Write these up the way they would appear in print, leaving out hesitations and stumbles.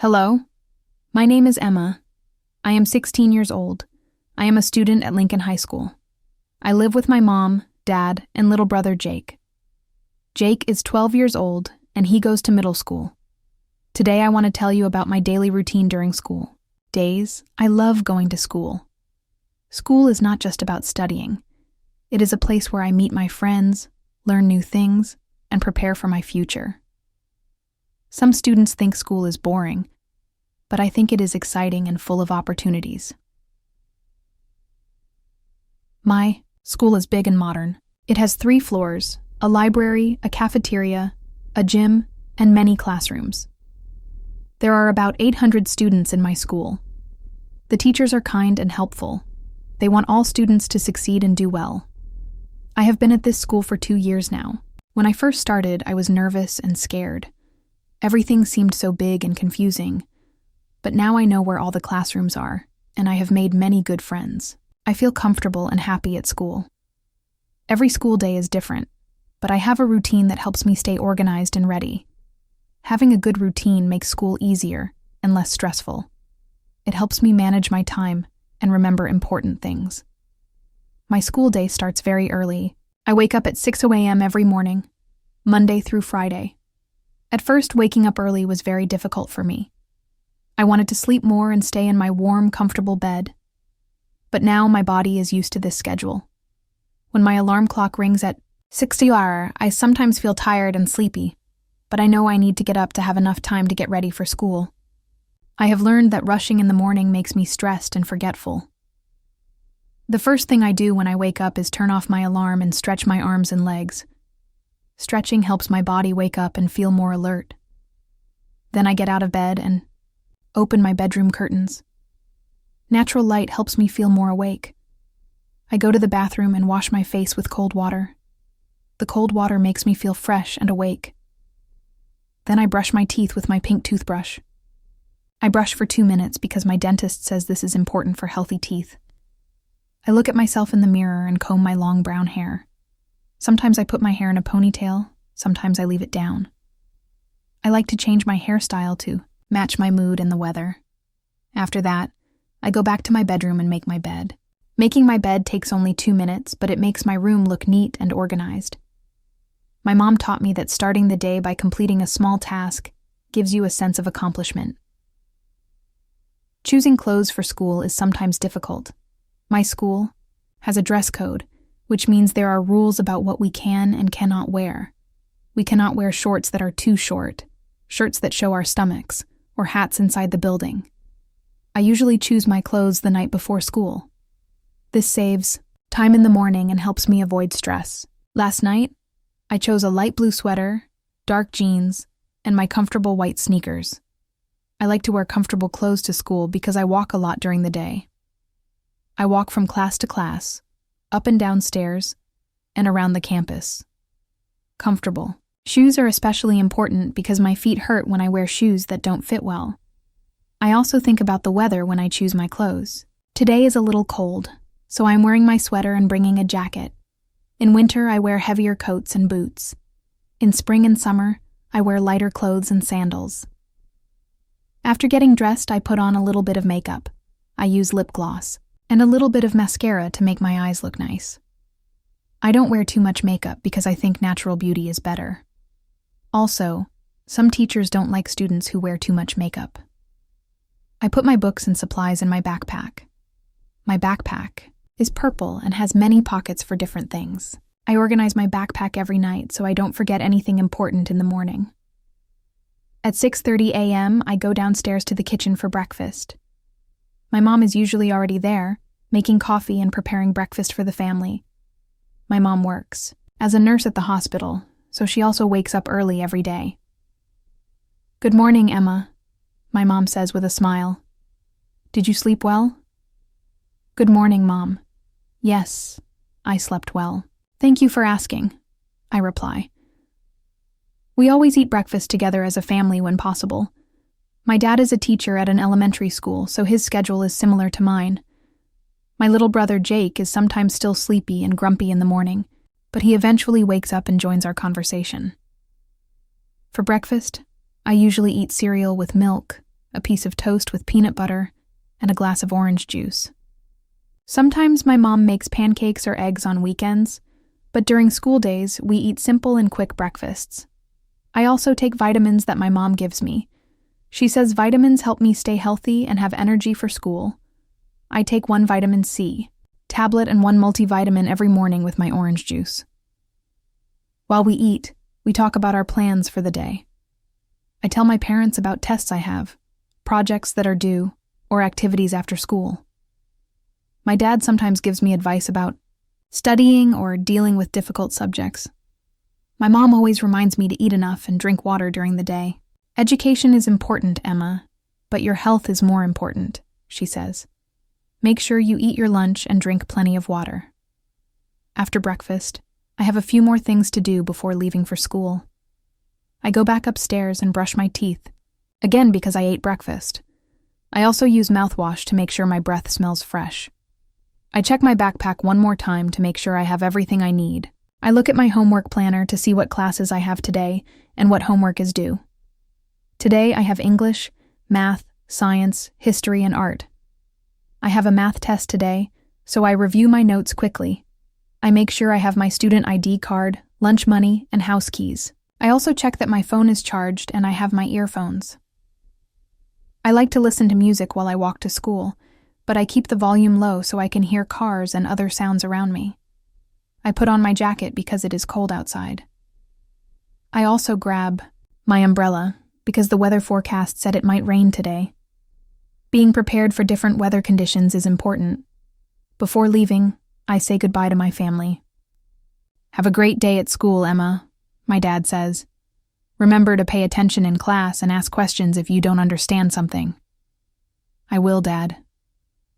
Hello, my name is Emma. I am 16 years old. I am a student at Lincoln High School. I live with my mom, dad, and little brother Jake. Jake is 12 years old, and he goes to middle school. Today I want to tell you about my daily routine during school. I love going to school. School is not just about studying. It is a place where I meet my friends, learn new things, and prepare for my future. Some students think school is boring, but I think it is exciting and full of opportunities. My school is big and modern. It has 3 floors, a library, a cafeteria, a gym, and many classrooms. There are about 800 students in my school. The teachers are kind and helpful. They want all students to succeed and do well. I have been at this school for 2 years now. When I first started, I was nervous and scared. Everything seemed so big and confusing, but now I know where all the classrooms are, and I have made many good friends. I feel comfortable and happy at school. Every school day is different, but I have a routine that helps me stay organized and ready. Having a good routine makes school easier and less stressful. It helps me manage my time and remember important things. My school day starts very early. I wake up at 6 a.m. every morning, Monday through Friday. At first, waking up early was very difficult for me. I wanted to sleep more and stay in my warm, comfortable bed. But now my body is used to this schedule. When my alarm clock rings at 6 a.m., I sometimes feel tired and sleepy, but I know I need to get up to have enough time to get ready for school. I have learned that rushing in the morning makes me stressed and forgetful. The first thing I do when I wake up is turn off my alarm and stretch my arms and legs. Stretching helps my body wake up and feel more alert. Then I get out of bed and open my bedroom curtains. Natural light helps me feel more awake. I go to the bathroom and wash my face with cold water. The cold water makes me feel fresh and awake. Then I brush my teeth with my pink toothbrush. I brush for 2 minutes because my dentist says this is important for healthy teeth. I look at myself in the mirror and comb my long brown hair. Sometimes I put my hair in a ponytail, sometimes I leave it down. I like to change my hairstyle to match my mood and the weather. After that, I go back to my bedroom and make my bed. Making my bed takes only 2 minutes, but it makes my room look neat and organized. My mom taught me that starting the day by completing a small task gives you a sense of accomplishment. Choosing clothes for school is sometimes difficult. My school has a dress code, which means there are rules about what we can and cannot wear. We cannot wear shorts that are too short, shirts that show our stomachs, or hats inside the building. I usually choose my clothes the night before school. This saves time in the morning and helps me avoid stress. Last night, I chose a light blue sweater, dark jeans, and my comfortable white sneakers. I like to wear comfortable clothes to school because I walk a lot during the day. I walk from class to class, up and down stairs, and around the campus. Comfortable. Shoes are especially important because my feet hurt when I wear shoes that don't fit well. I also think about the weather when I choose my clothes. Today is a little cold, so I'm wearing my sweater and bringing a jacket. In winter, I wear heavier coats and boots. In spring and summer, I wear lighter clothes and sandals. After getting dressed, I put on a little bit of makeup. I use lip gloss and a little bit of mascara to make my eyes look nice. I don't wear too much makeup because I think natural beauty is better. Also, some teachers don't like students who wear too much makeup. I put my books and supplies in my backpack. My backpack is purple and has many pockets for different things. I organize my backpack every night so I don't forget anything important in the morning. At 6:30 a.m., I go downstairs to the kitchen for breakfast. My mom is usually already there, making coffee and preparing breakfast for the family. My mom works as a nurse at the hospital, so she also wakes up early every day. "Good morning, Emma," my mom says with a smile. "Did you sleep well?" "Good morning, Mom. Yes, I slept well. Thank you for asking," I reply. We always eat breakfast together as a family when possible. My dad is a teacher at an elementary school, so his schedule is similar to mine. My little brother Jake is sometimes still sleepy and grumpy in the morning, but he eventually wakes up and joins our conversation. For breakfast, I usually eat cereal with milk, a piece of toast with peanut butter, and a glass of orange juice. Sometimes my mom makes pancakes or eggs on weekends, but during school days, we eat simple and quick breakfasts. I also take vitamins that my mom gives me. She says vitamins help me stay healthy and have energy for school. I take 1 vitamin C tablet and 1 multivitamin every morning with my orange juice. While we eat, we talk about our plans for the day. I tell my parents about tests I have, projects that are due, or activities after school. My dad sometimes gives me advice about studying or dealing with difficult subjects. My mom always reminds me to eat enough and drink water during the day. Education is important, Emma, but your health is more important, she says. Make sure you eat your lunch and drink plenty of water. After breakfast, I have a few more things to do before leaving for school. I go back upstairs and brush my teeth, again because I ate breakfast. I also use mouthwash to make sure my breath smells fresh. I check my backpack one more time to make sure I have everything I need. I look at my homework planner to see what classes I have today and what homework is due. Today I have English, math, science, history, and art. I have a math test today, so I review my notes quickly. I make sure I have my student ID card, lunch money, and house keys. I also check that my phone is charged and I have my earphones. I like to listen to music while I walk to school, but I keep the volume low so I can hear cars and other sounds around me. I put on my jacket because it is cold outside. I also grab my umbrella because the weather forecast said it might rain today. Being prepared for different weather conditions is important. Before leaving, I say goodbye to my family. Have a great day at school, Emma, my dad says. Remember to pay attention in class and ask questions if you don't understand something. I will, Dad.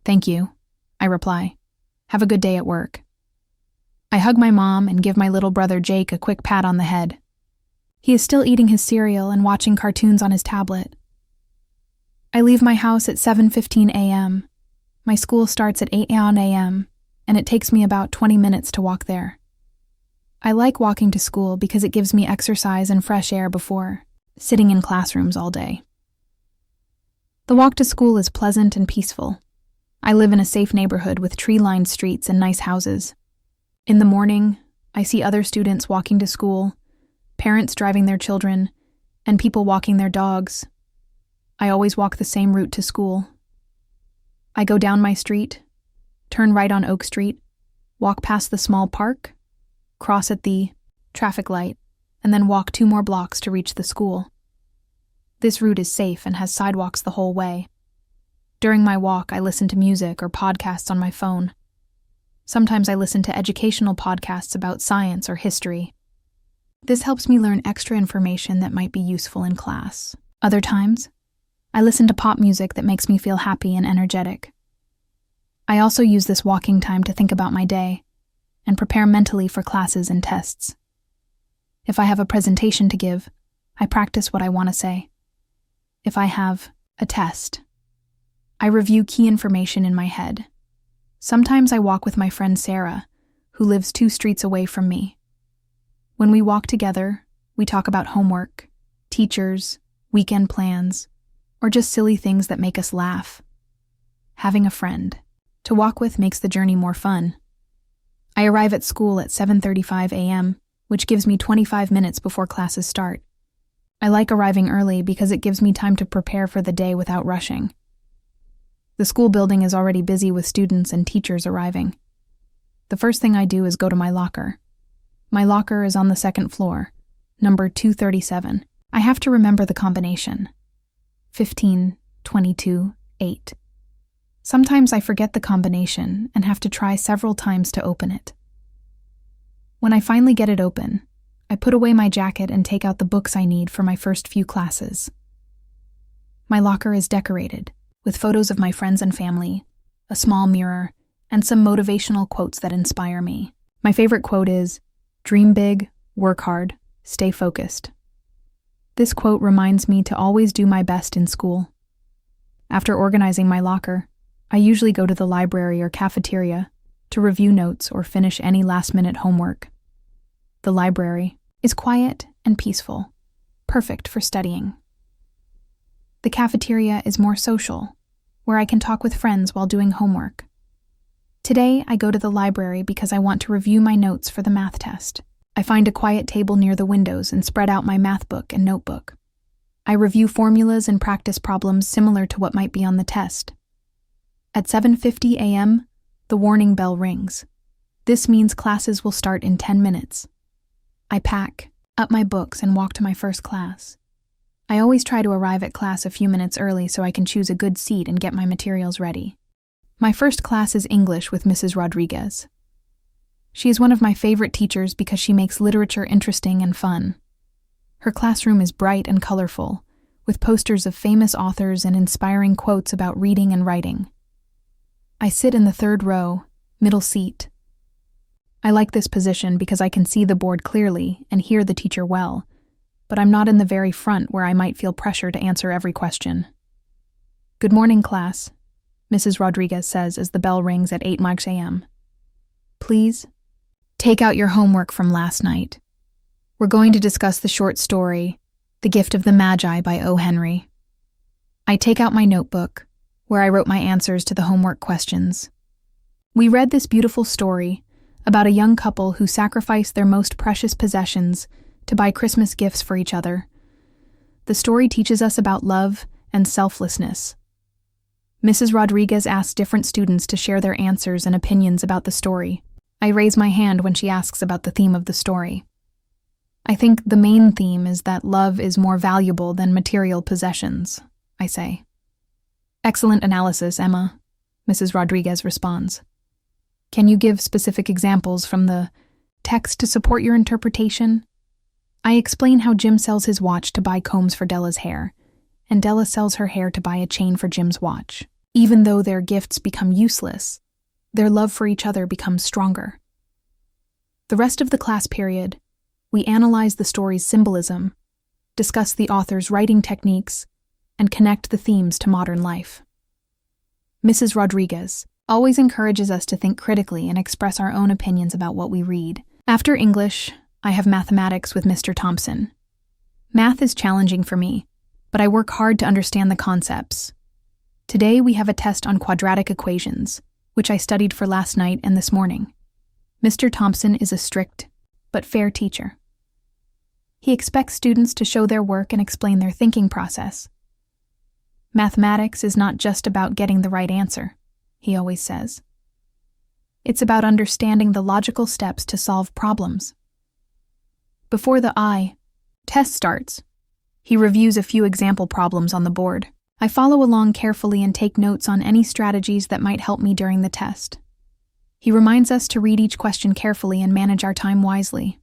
Thank you, I reply. Have a good day at work. I hug my mom and give my little brother Jake a quick pat on the head. He is still eating his cereal and watching cartoons on his tablet. I leave my house at 7:15 a.m. My school starts at 8 a.m., and it takes me about 20 minutes to walk there. I like walking to school because it gives me exercise and fresh air before sitting in classrooms all day. The walk to school is pleasant and peaceful. I live in a safe neighborhood with tree-lined streets and nice houses. In the morning, I see other students walking to school, parents driving their children, and people walking their dogs. I always walk the same route to school. I go down my street, turn right on Oak Street, walk past the small park, cross at the traffic light, and then walk 2 more blocks to reach the school. This route is safe and has sidewalks the whole way. During my walk, I listen to music or podcasts on my phone. Sometimes I listen to educational podcasts about science or history. This helps me learn extra information that might be useful in class. Other times, I listen to pop music that makes me feel happy and energetic. I also use this walking time to think about my day and prepare mentally for classes and tests. If I have a presentation to give, I practice what I want to say. If I have a test, I review key information in my head. Sometimes I walk with my friend Sarah, who lives 2 streets away from me. When we walk together, we talk about homework, teachers, weekend plans, or just silly things that make us laugh. Having a friend to walk with makes the journey more fun. I arrive at school at 7:35 a.m., which gives me 25 minutes before classes start. I like arriving early because it gives me time to prepare for the day without rushing. The school building is already busy with students and teachers arriving. The first thing I do is go to my locker. My locker is on the 2nd floor, number 237. I have to remember the combination. 15, 22, 8. Sometimes I forget the combination and have to try several times to open it. When I finally get it open, I put away my jacket and take out the books I need for my first few classes. My locker is decorated with photos of my friends and family, a small mirror, and some motivational quotes that inspire me. My favorite quote is, "Dream big, work hard, stay focused." This quote reminds me to always do my best in school. After organizing my locker, I usually go to the library or cafeteria to review notes or finish any last-minute homework. The library is quiet and peaceful, perfect for studying. The cafeteria is more social, where I can talk with friends while doing homework. Today, I go to the library because I want to review my notes for the math test. I find a quiet table near the windows and spread out my math book and notebook. I review formulas and practice problems similar to what might be on the test. At 7:50 a.m., the warning bell rings. This means classes will start in 10 minutes. I pack up my books and walk to my first class. I always try to arrive at class a few minutes early so I can choose a good seat and get my materials ready. My first class is English with Mrs. Rodriguez. She is one of my favorite teachers because she makes literature interesting and fun. Her classroom is bright and colorful, with posters of famous authors and inspiring quotes about reading and writing. I sit in the third row, middle seat. I like this position because I can see the board clearly and hear the teacher well, but I'm not in the very front where I might feel pressure to answer every question. "Good morning, class," Mrs. Rodriguez says as the bell rings at 8 a.m. "Please, take out your homework from last night. We're going to discuss the short story, The Gift of the Magi by O. Henry." I take out my notebook, where I wrote my answers to the homework questions. We read this beautiful story about a young couple who sacrificed their most precious possessions to buy Christmas gifts for each other. The story teaches us about love and selflessness. Mrs. Rodriguez asks different students to share their answers and opinions about the story. I raise my hand when she asks about the theme of the story. "I think the main theme is that love is more valuable than material possessions," I say. "Excellent analysis, Emma," Mrs. Rodriguez responds. "Can you give specific examples from the text to support your interpretation?" I explain how Jim sells his watch to buy combs for Della's hair, and Della sells her hair to buy a chain for Jim's watch. Even though their gifts become useless, their love for each other becomes stronger. The rest of the class period, we analyze the story's symbolism, discuss the author's writing techniques, and connect the themes to modern life. Mrs. Rodriguez always encourages us to think critically and express our own opinions about what we read. After English, I have mathematics with Mr. Thompson. Math is challenging for me, but I work hard to understand the concepts. Today we have a test on quadratic equations, which I studied for last night and this morning. Mr. Thompson is a strict but fair teacher. He expects students to show their work and explain their thinking process. "Mathematics is not just about getting the right answer," he always says. "It's about understanding the logical steps to solve problems." Before the test starts, he reviews a few example problems on the board. I follow along carefully and take notes on any strategies that might help me during the test. He reminds us to read each question carefully and manage our time wisely.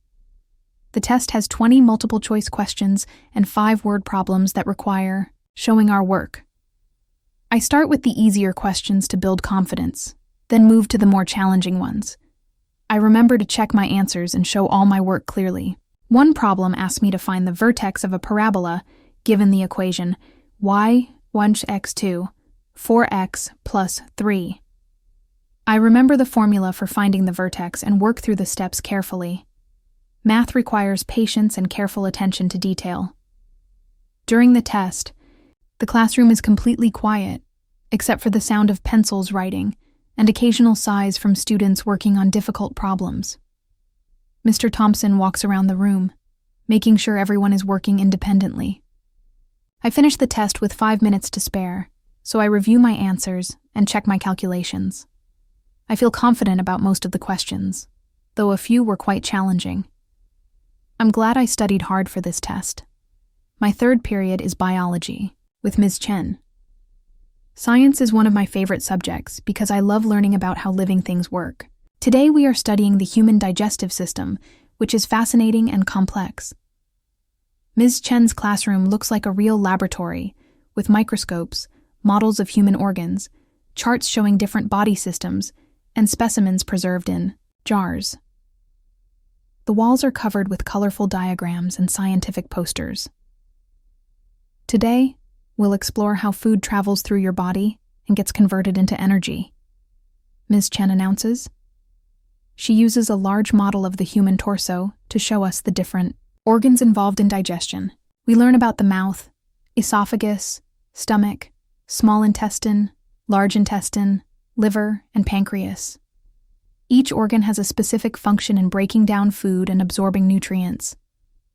The test has 20 multiple-choice questions and 5 word problems that require showing our work. I start with the easier questions to build confidence, then move to the more challenging ones. I remember to check my answers and show all my work clearly. One problem asked me to find the vertex of a parabola given the equation y 1x2, 4x plus 3. I remember the formula for finding the vertex and work through the steps carefully. Math requires patience and careful attention to detail. During the test, the classroom is completely quiet, except for the sound of pencils writing and occasional sighs from students working on difficult problems. Mr. Thompson walks around the room, making sure everyone is working independently. I finish the test with 5 minutes to spare, so I review my answers and check my calculations. I feel confident about most of the questions, though a few were quite challenging. I'm glad I studied hard for this test. My third period is biology, with Ms. Chen. Science is one of my favorite subjects because I love learning about how living things work. Today we are studying the human digestive system, which is fascinating and complex. Ms. Chen's classroom looks like a real laboratory, with microscopes, models of human organs, charts showing different body systems, and specimens preserved in jars. The walls are covered with colorful diagrams and scientific posters. Today, we'll explore how food travels through your body and gets converted into energy. Ms. Chen announces. She uses a large model of the human torso to show us the different organs involved in digestion. We learn about the mouth, esophagus, stomach, small intestine, large intestine, liver, and pancreas. Each organ has a specific function in breaking down food and absorbing nutrients.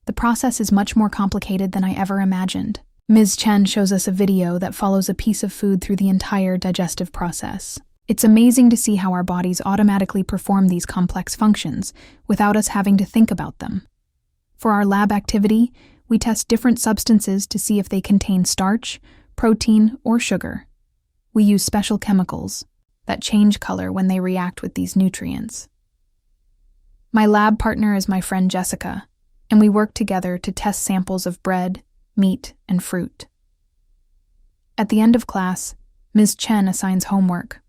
The process is much more complicated than I ever imagined. Ms. Chen shows us a video that follows a piece of food through the entire digestive process. It's amazing to see how our bodies automatically perform these complex functions without us having to think about them. For our lab activity, we test different substances to see if they contain starch, protein, or sugar. We use special chemicals that change color when they react with these nutrients. My lab partner is my friend Jessica, and we work together to test samples of bread, meat, and fruit. At the end of class, Ms. Chen assigns homework.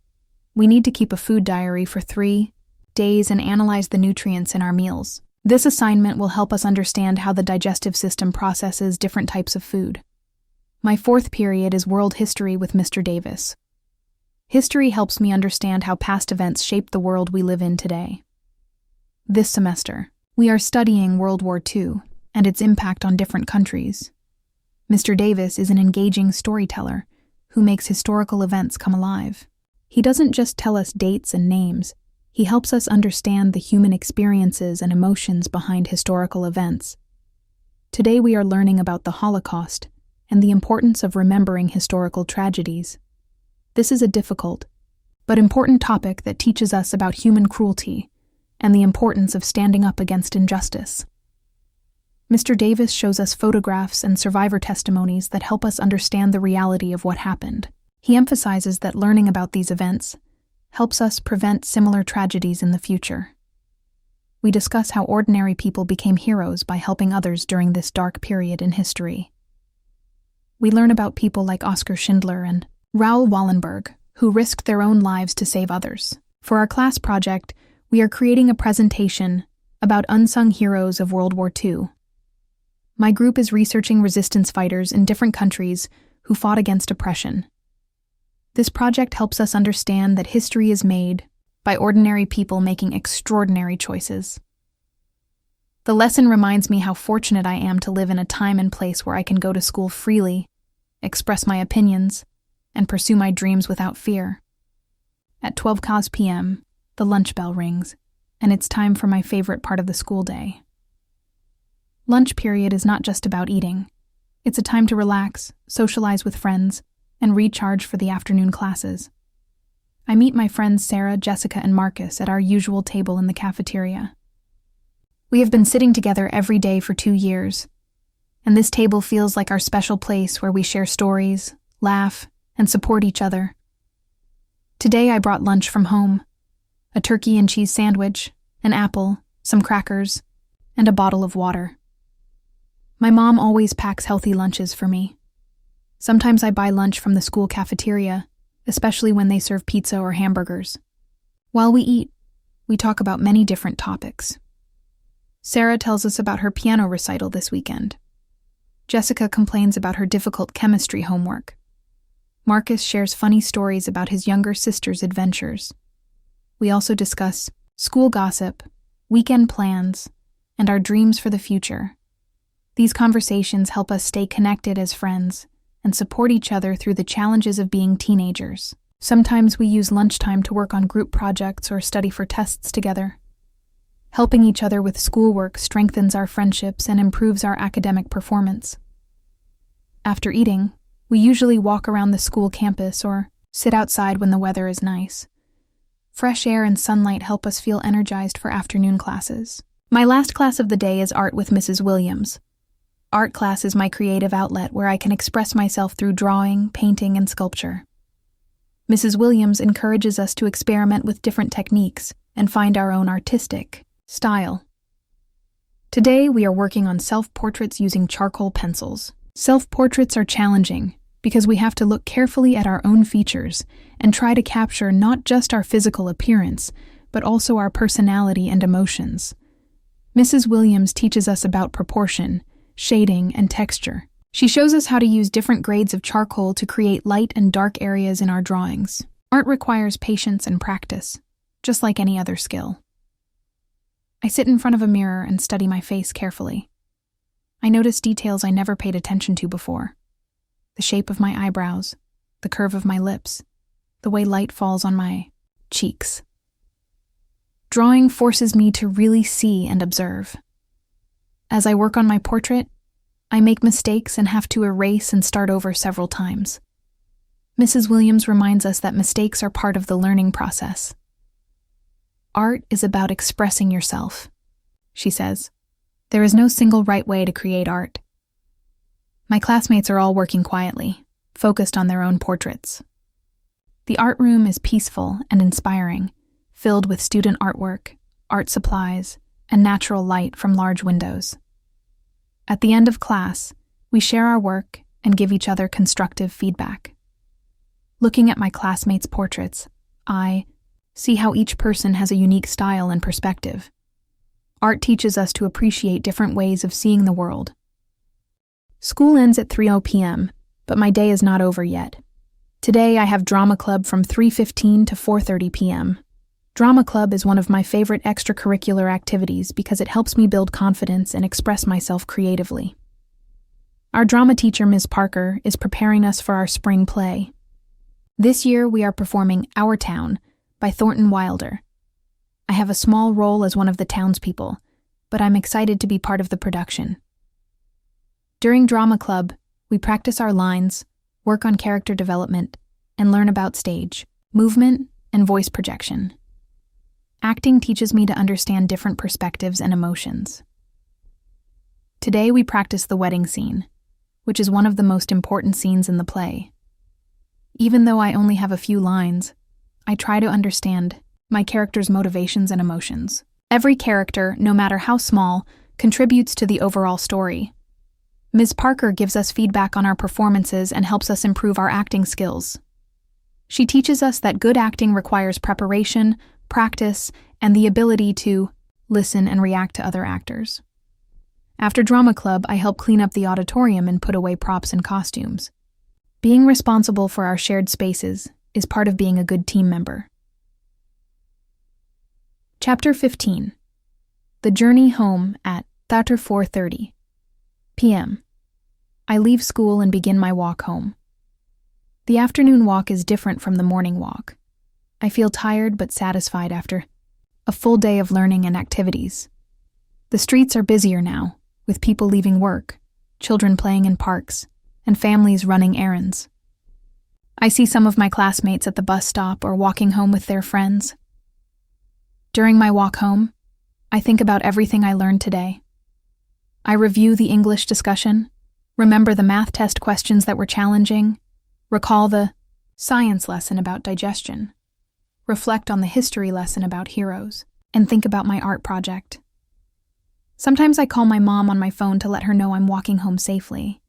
We need to keep a food diary for 3 days and analyze the nutrients in our meals. This assignment will help us understand how the digestive system processes different types of food. My 4th period is World History with Mr. Davis. History helps me understand how past events shaped the world we live in today. This semester, we are studying World War II and its impact on different countries. Mr. Davis is an engaging storyteller who makes historical events come alive. He doesn't just tell us dates and names, he helps us understand the human experiences and emotions behind historical events. Today we are learning about the Holocaust and the importance of remembering historical tragedies. This is a difficult, but important topic that teaches us about human cruelty and the importance of standing up against injustice. Mr. Davis shows us photographs and survivor testimonies that help us understand the reality of what happened. He emphasizes that learning about these events helps us prevent similar tragedies in the future. We discuss how ordinary people became heroes by helping others during this dark period in history. We learn about people like Oskar Schindler and Raoul Wallenberg, who risked their own lives to save others. For our class project, we are creating a presentation about unsung heroes of World War II. My group is researching resistance fighters in different countries who fought against oppression. This project helps us understand that history is made by ordinary people making extraordinary choices. The lesson reminds me how fortunate I am to live in a time and place where I can go to school freely, express my opinions, and pursue my dreams without fear. At 12 p.m., the lunch bell rings, and it's time for my favorite part of the school day. Lunch period is not just about eating. It's a time to relax, socialize with friends, and recharge for the afternoon classes. I meet my friends Sarah, Jessica, and Marcus at our usual table in the cafeteria. We have been sitting together every day for 2 years, and this table feels like our special place where we share stories, laugh, and support each other. Today I brought lunch from home: a turkey and cheese sandwich, an apple, some crackers, and a bottle of water. My mom always packs healthy lunches for me. Sometimes I buy lunch from the school cafeteria, especially when they serve pizza or hamburgers. While we eat, we talk about many different topics. Sarah tells us about her piano recital this weekend. Jessica complains about her difficult chemistry homework. Marcus shares funny stories about his younger sister's adventures. We also discuss school gossip, weekend plans, and our dreams for the future. These conversations help us stay connected as friends and support each other through the challenges of being teenagers. Sometimes we use lunchtime to work on group projects or study for tests together. Helping each other with schoolwork strengthens our friendships and improves our academic performance. After eating, we usually walk around the school campus or sit outside when the weather is nice. Fresh air and sunlight help us feel energized for afternoon classes. My last class of the day is art with Mrs. Williams. Art class is my creative outlet where I can express myself through drawing, painting, and sculpture. Mrs. Williams encourages us to experiment with different techniques and find our own artistic style. Today, we are working on self-portraits using charcoal pencils. Self-portraits are challenging because we have to look carefully at our own features and try to capture not just our physical appearance, but also our personality and emotions. Mrs. Williams teaches us about proportion, shading, and texture. She shows us how to use different grades of charcoal to create light and dark areas in our drawings. Art requires patience and practice, just like any other skill. I sit in front of a mirror and study my face carefully. I notice details I never paid attention to before. the shape of my eyebrows, the curve of my lips, the way light falls on my cheeks. Drawing forces me to really see and observe. As I work on my portrait, I make mistakes and have to erase and start over several times. Mrs. Williams reminds us that mistakes are part of the learning process. Art is about expressing yourself, she says. There is no single right way to create art. My classmates are all working quietly, focused on their own portraits. The art room is peaceful and inspiring, filled with student artwork, art supplies, and natural light from large windows. At the end of class, we share our work and give each other constructive feedback. Looking at my classmates' portraits, I see how each person has a unique style and perspective. Art teaches us to appreciate different ways of seeing the world. School ends at 3:00 p.m., but my day is not over yet. Today I have drama club from 3:15 to 4:30 p.m. Drama club is one of my favorite extracurricular activities because it helps me build confidence and express myself creatively. Our drama teacher, Ms. Parker, is preparing us for our spring play. This year we are performing Our Town by Thornton Wilder. I have a small role as one of the townspeople, but I'm excited to be part of the production. During drama club, we practice our lines, work on character development, and learn about stage, movement, and voice projection. Acting teaches me to understand different perspectives and emotions. Today we practice the wedding scene, which is one of the most important scenes in the play. Even though I only have a few lines, I try to understand my character's motivations and emotions. Every character, no matter how small, contributes to the overall story. Ms. Parker gives us feedback on our performances and helps us improve our acting skills. She teaches us that good acting requires preparation, practice, and the ability to listen and react to other actors. After drama club, I help clean up the auditorium and put away props and costumes. Being responsible for our shared spaces is part of being a good team member. Chapter 15. The Journey Home at 4:30 p.m. I leave school and begin my walk home. The afternoon walk is different from the morning walk. I feel tired but satisfied after a full day of learning and activities. The streets are busier now, with people leaving work, children playing in parks, and families running errands. I see some of my classmates at the bus stop or walking home with their friends. During my walk home, I think about everything I learned today. I review the English discussion, remember the math test questions that were challenging, recall the science lesson about digestion, reflect on the history lesson about heroes, and think about my art project. Sometimes I call my mom on my phone to let her know I'm walking home safely.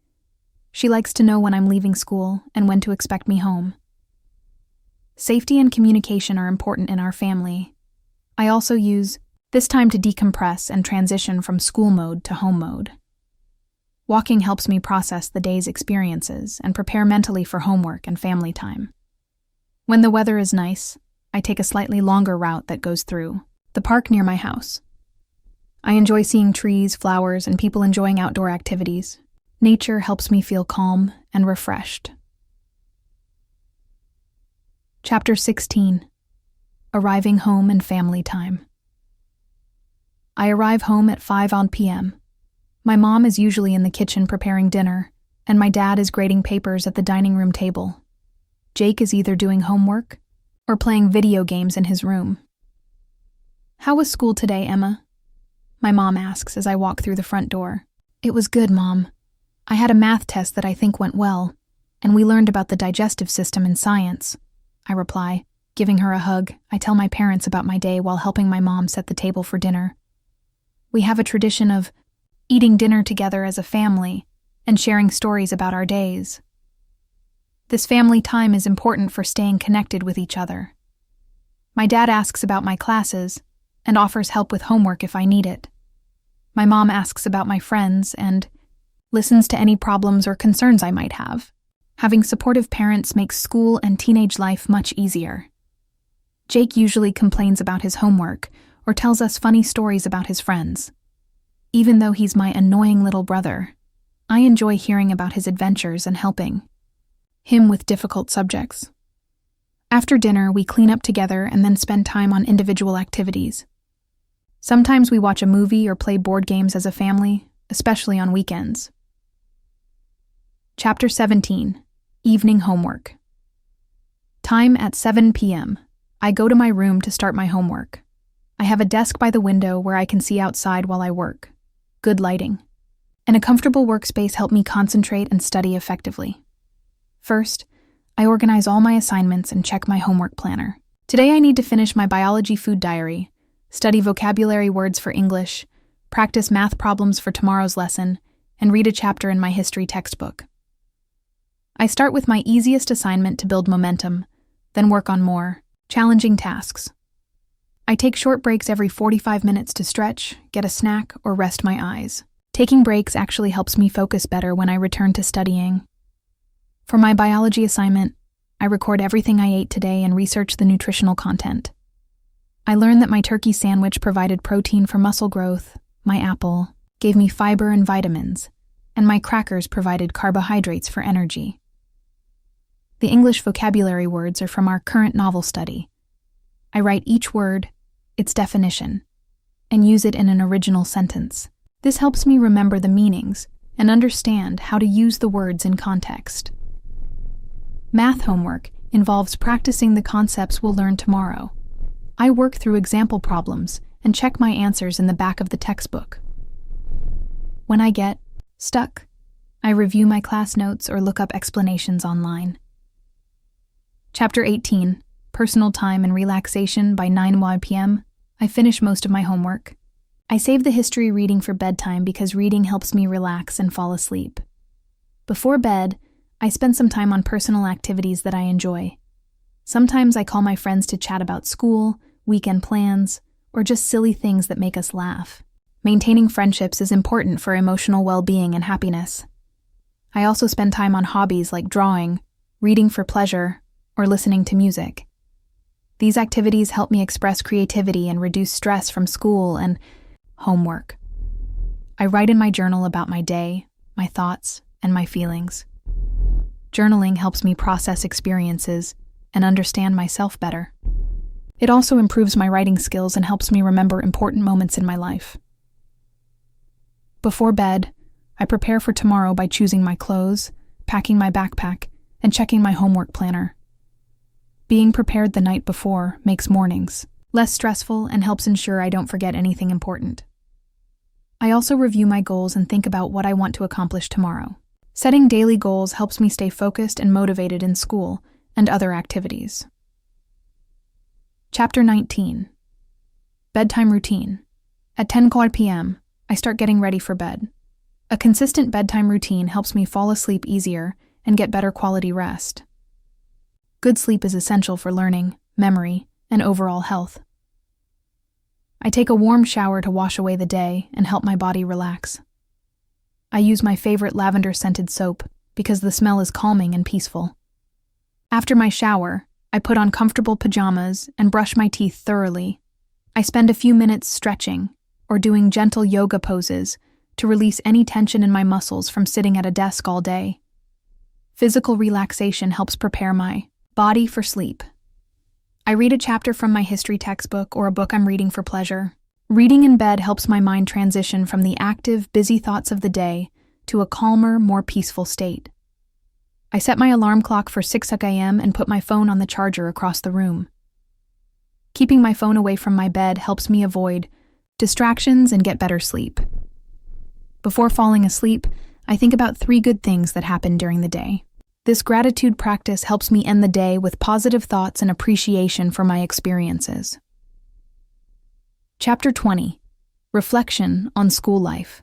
She likes to know when I'm leaving school and when to expect me home. Safety and communication are important in our family. I also use this time to decompress and transition from school mode to home mode. Walking helps me process the day's experiences and prepare mentally for homework and family time. When the weather is nice, I take a slightly longer route that goes through the park near my house. I enjoy seeing trees, flowers, and people enjoying outdoor activities. Nature helps me feel calm and refreshed. Chapter 16. Arriving home and family time. I arrive home at 5 p.m. My mom is usually in the kitchen preparing dinner, and my dad is grading papers at the dining room table. Jake is either doing homework or playing video games in his room. "How was school today, Emma?" my mom asks as I walk through the front door. "It was good, Mom. I had a math test that I think went well, and we learned about the digestive system in science," I reply. Giving her a hug, I tell my parents about my day while helping my mom set the table for dinner. We have a tradition of eating dinner together as a family and sharing stories about our days. This family time is important for staying connected with each other. My dad asks about my classes and offers help with homework if I need it. My mom asks about my friends and listens to any problems or concerns I might have. Having supportive parents makes school and teenage life much easier. Jake usually complains about his homework or tells us funny stories about his friends. Even though he's my annoying little brother, I enjoy hearing about his adventures and helping. him with difficult subjects. After dinner, we clean up together and then spend time on individual activities. Sometimes we watch a movie or play board games as a family, especially on weekends. Chapter 17. Evening Homework. Time at 7 p.m. I go to my room to start my homework. I have a desk by the window where I can see outside while I work. Good lighting. And a comfortable workspace help me concentrate and study effectively. First, I organize all my assignments and check my homework planner. Today I need to finish my biology food diary, study vocabulary words for English, practice math problems for tomorrow's lesson, and read a chapter in my history textbook. I start with my easiest assignment to build momentum, then work on more challenging tasks. I take short breaks every 45 minutes to stretch, get a snack, or rest my eyes. Taking breaks actually helps me focus better when I return to studying. For my biology assignment, I record everything I ate today and research the nutritional content. I learned that my turkey sandwich provided protein for muscle growth, my apple gave me fiber and vitamins, and my crackers provided carbohydrates for energy. The English vocabulary words are from our current novel study. I write each word, its definition, and use it in an original sentence. This helps me remember the meanings and understand how to use the words in context. Math homework involves practicing the concepts we'll learn tomorrow. I work through example problems and check my answers in the back of the textbook. When I get stuck, I review my class notes or look up explanations online. Chapter 18. Personal Time and Relaxation. By 9 p.m., I finish most of my homework. I save the history reading for bedtime because reading helps me relax and fall asleep. Before bed, I spend some time on personal activities that I enjoy. Sometimes I call my friends to chat about school, weekend plans, or just silly things that make us laugh. Maintaining friendships is important for emotional well-being and happiness. I also spend time on hobbies like drawing, reading for pleasure, or listening to music. These activities help me express creativity and reduce stress from school and homework. I write in my journal about my day, my thoughts, and my feelings. Journaling helps me process experiences and understand myself better. It also improves my writing skills and helps me remember important moments in my life. Before bed, I prepare for tomorrow by choosing my clothes, packing my backpack, and checking my homework planner. Being prepared the night before makes mornings less stressful and helps ensure I don't forget anything important. I also review my goals and think about what I want to accomplish tomorrow. Setting daily goals helps me stay focused and motivated in school and other activities. Chapter 19. Bedtime Routine. At 10 p.m., I start getting ready for bed. A consistent bedtime routine helps me fall asleep easier and get better quality rest. Good sleep is essential for learning, memory, and overall health. I take a warm shower to wash away the day and help my body relax. I use my favorite lavender-scented soap because the smell is calming and peaceful. After my shower, I put on comfortable pajamas and brush my teeth thoroughly. I spend a few minutes stretching or doing gentle yoga poses to release any tension in my muscles from sitting at a desk all day. Physical relaxation helps prepare my body for sleep. I read a chapter from my history textbook or a book I'm reading for pleasure. Reading in bed helps my mind transition from the active, busy thoughts of the day to a calmer, more peaceful state. I set my alarm clock for 6 a.m. and put my phone on the charger across the room. Keeping my phone away from my bed helps me avoid distractions and get better sleep. Before falling asleep, I think about 3 good things that happened during the day. This gratitude practice helps me end the day with positive thoughts and appreciation for my experiences. Chapter 20. Reflection on School Life.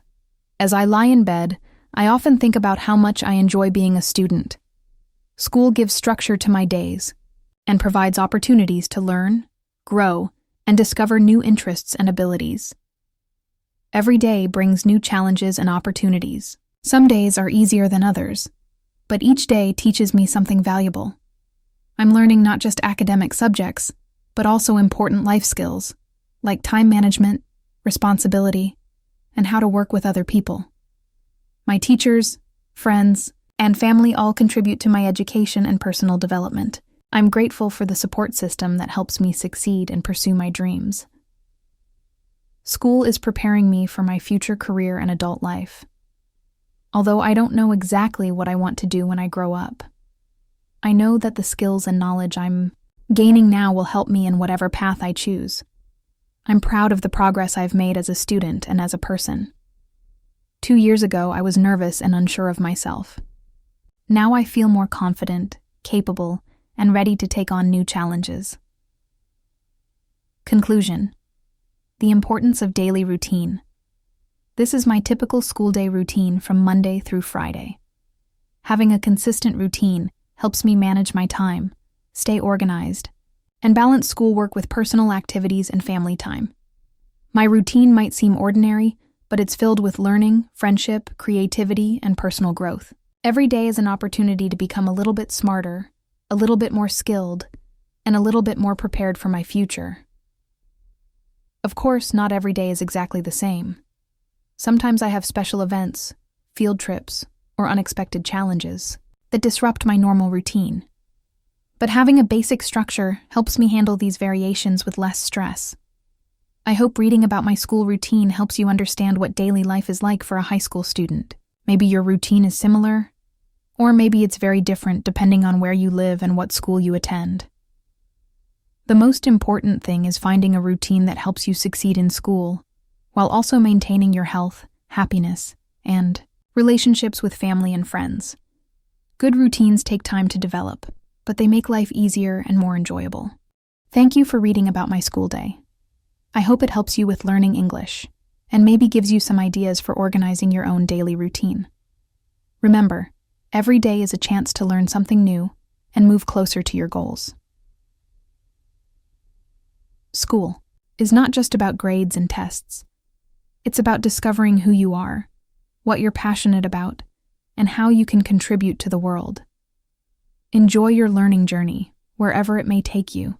As I lie in bed, I often think about how much I enjoy being a student. School gives structure to my days and provides opportunities to learn, grow, and discover new interests and abilities. Every day brings new challenges and opportunities. Some days are easier than others, but each day teaches me something valuable. I'm learning not just academic subjects, but also important life skills, like time management, responsibility, and how to work with other people. My teachers, friends, and family all contribute to my education and personal development. I'm grateful for the support system that helps me succeed and pursue my dreams. School is preparing me for my future career and adult life. Although I don't know exactly what I want to do when I grow up, I know that the skills and knowledge I'm gaining now will help me in whatever path I choose. I'm proud of the progress I've made as a student and as a person. 2 years ago, I was nervous and unsure of myself. Now I feel more confident, capable, and ready to take on new challenges. Conclusion: the importance of daily routine. This is my typical school day routine from Monday through Friday. Having a consistent routine helps me manage my time, stay organized, and balance schoolwork with personal activities and family time. My routine might seem ordinary, but it's filled with learning, friendship, creativity, and personal growth. Every day is an opportunity to become a little bit smarter, a little bit more skilled, and a little bit more prepared for my future. Of course, not every day is exactly the same. Sometimes I have special events, field trips, or unexpected challenges that disrupt my normal routine. But having a basic structure helps me handle these variations with less stress. I hope reading about my school routine helps you understand what daily life is like for a high school student. Maybe your routine is similar, or maybe it's very different depending on where you live and what school you attend. The most important thing is finding a routine that helps you succeed in school, while also maintaining your health, happiness, and relationships with family and friends. Good routines take time to develop, but they make life easier and more enjoyable. Thank you for reading about my school day. I hope it helps you with learning English, and maybe gives you some ideas for organizing your own daily routine. Remember, every day is a chance to learn something new and move closer to your goals. School is not just about grades and tests. It's about discovering who you are, what you're passionate about, and how you can contribute to the world. Enjoy your learning journey, wherever it may take you.